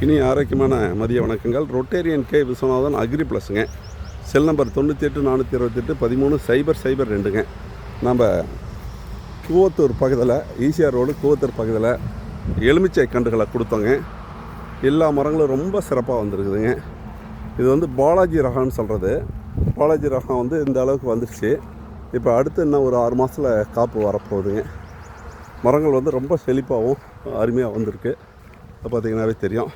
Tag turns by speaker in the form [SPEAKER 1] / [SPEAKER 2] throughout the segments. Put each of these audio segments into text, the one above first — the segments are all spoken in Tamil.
[SPEAKER 1] இனி ஆரோக்கியமான மதிய வணக்கங்கள். ரொட்டேரியன் கே விஸ்வநாதன் அக்ரி ப்ளஸுங்க. செல் நம்பர் 98-428-13-002ங்க. நம்ம கூவத்தூர் பக்கத்தில் ஈசிஆர் ரோடு கூவத்தூர் பக்கத்தில் எலுமிச்சை கன்றுகளை கொடுத்தோங்க. எல்லா மரங்களும் ரொம்ப சிறப்பாக வந்திருக்குதுங்க. இது வந்து பாலாஜி ரகம்னு சொல்கிறது. பாலாஜி ரகம் வந்து இந்த அளவுக்கு வந்துடுச்சு. இப்போ அடுத்து இன்னும் ஒரு 6 மாதத்தில் காப்பு வரப்போகுதுங்க. மரங்கள் வந்து ரொம்ப செழிப்பாகவும் அருமையாக வந்திருக்கு. பார்த்திங்கனாவே தெரியும்.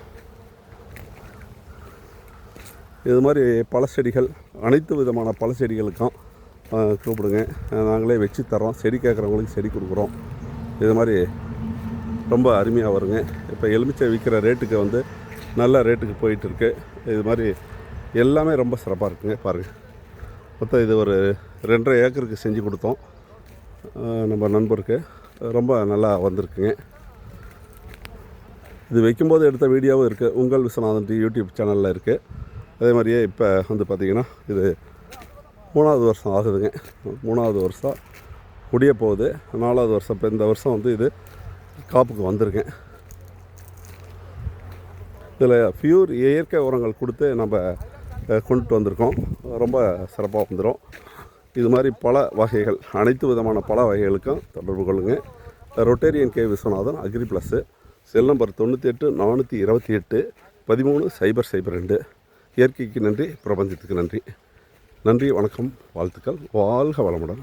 [SPEAKER 1] இது மாதிரி பல செடிகள், அனைத்து விதமான பல செடிகளுக்கும் கூப்பிடுங்க. நாங்களே வச்சு தரோம். செடி கேட்குறவங்களுக்கு செடி கொடுக்குறோம். இது மாதிரி ரொம்ப அருமையாக வருங்க. இப்போ எலுமிச்சை விற்கிற ரேட்டுக்கு வந்து நல்ல ரேட்டுக்கு போயிட்டுருக்கு. இது மாதிரி எல்லாமே ரொம்ப சிறப்பாக இருக்குங்க. பாருங்கள், மொத்தம் இது ஒரு 2.5 ஏக்கருக்கு செஞ்சு கொடுத்தோம் நம்ம நண்பருக்கு. ரொம்ப நல்லா வந்திருக்குங்க. இது வைக்கும்போது எடுத்த வீடியோவும் இருக்குது. உங்கள் விஸ்வநாதன் யூடியூப் சேனலில் இருக்குது. அதே மாதிரியே இப்போ வந்து பார்த்திங்கன்னா இது 3வது வருஷம் ஆகுதுங்க. 3வது வருஷம் முடிய போகுது. 4வது வருஷம். இப்போ இந்த வருஷம் வந்து இது காப்புக்கு வந்திருக்கேன். இதில் பியூர் இயற்கை உரங்கள் கொடுத்து நம்ம கொண்டுட்டு வந்திருக்கோம். ரொம்ப சிறப்பாக வந்துடும். இது மாதிரி பல வகைகள், அனைத்து விதமான பல வகைகளுக்கும் தொடர்பு கொள்ளுங்கள். Rotarian K Viswanathan agri plus. Cell number 98-428-13-002. இயற்கைக்கு நன்றி, பிரபஞ்சத்துக்கு நன்றி. நன்றி, வணக்கம், வாழ்த்துக்கள். வாழ்க வளமுடன்.